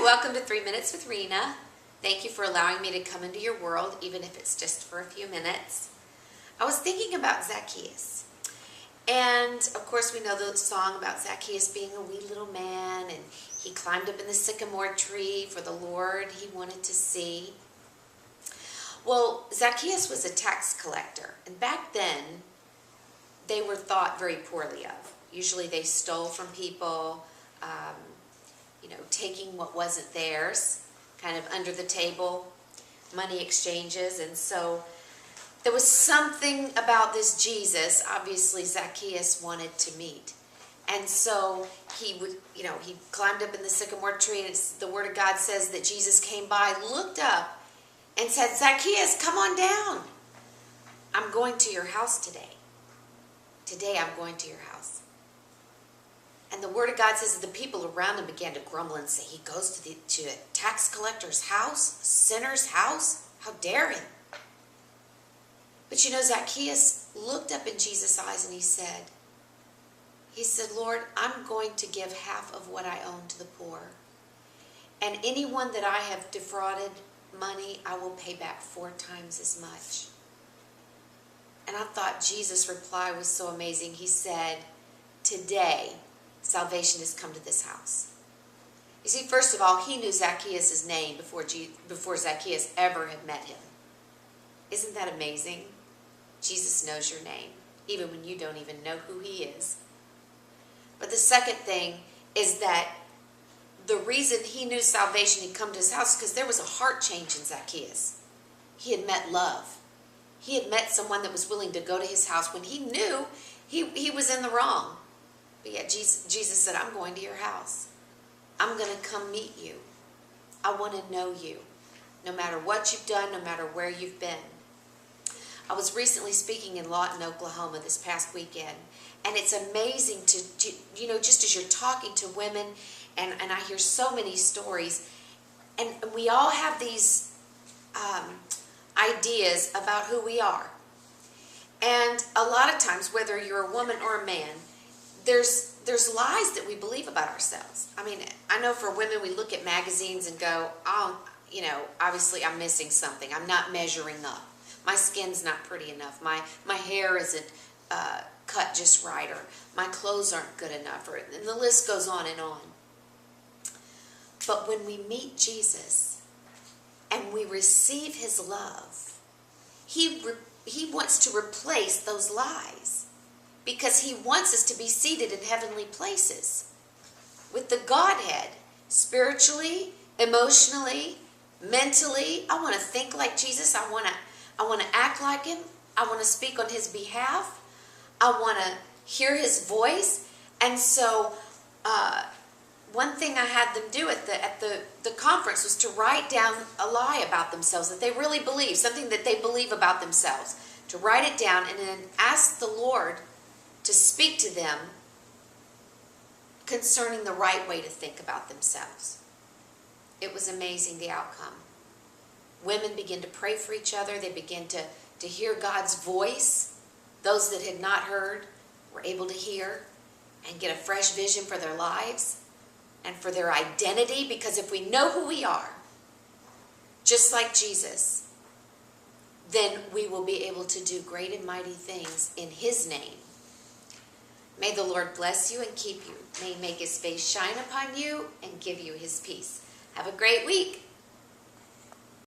welcome to 3 Minutes with Rena. Thank you for allowing me to come into your world, even if it's just for a few minutes. I was thinking about Zacchaeus. And of course we know the song about Zacchaeus being a wee little man, and he climbed up in the sycamore tree for the Lord he wanted to see. Well, Zacchaeus was a tax collector, and back then they were thought very poorly of. Usually they stole from people, taking what wasn't theirs, kind of under the table, money exchanges. And so there was something about this Jesus, obviously Zacchaeus wanted to meet. And so he climbed up in the sycamore tree, and the Word of God says that Jesus came by, looked up, and said, "Zacchaeus, come on down. I'm going to your house today. Today I'm going to your house." And the Word of God says that the people around him began to grumble and say, "He goes to a tax collector's house, a sinner's house? How dare him?" But Zacchaeus looked up in Jesus' eyes and he said, "Lord, I'm going to give half of what I own to the poor. And anyone that I have defrauded money, I will pay back 4 times as much." And I thought Jesus' reply was so amazing. He said, "Today, salvation has come to this house." You see, first of all, he knew Zacchaeus' name before Zacchaeus ever had met him. Isn't that amazing? Jesus knows your name, even when you don't even know who he is. But the second thing is that the reason he knew salvation had come to his house is because there was a heart change in Zacchaeus. He had met love. He had met someone that was willing to go to his house when he knew he was in the wrong. But yet Jesus said, "I'm going to your house. I'm going to come meet you. I want to know you, no matter what you've done, no matter where you've been." I was recently speaking in Lawton, Oklahoma this past weekend, and it's amazing to just as you're talking to women, and I hear so many stories, and we all have these ideas about who we are. And a lot of times, whether you're a woman or a man, there's lies that we believe about ourselves. I mean, I know for women, we look at magazines and go, "Oh, obviously I'm missing something. I'm not measuring up. My skin's not pretty enough. My hair isn't cut just right, or my clothes aren't good enough," and the list goes on and on. But when we meet Jesus and we receive his love, he wants to replace those lies, because he wants us to be seated in heavenly places with the Godhead, spiritually, emotionally, mentally. I want to think like Jesus. I want to act like him. I want to speak on his behalf. I want to hear his voice. And so one thing I had them do at the conference was to write down a lie about themselves that they really believe, something that they believe about themselves, to write it down and then ask the Lord to speak to them concerning the right way to think about themselves. It was amazing, the outcome. Women began to pray for each other. They began to hear God's voice. Those that had not heard were able to hear and get a fresh vision for their lives and for their identity, because if we know who we are, just like Jesus, then we will be able to do great and mighty things in his name. May the Lord bless you and keep you. May he make his face shine upon you and give you his peace. Have a great week.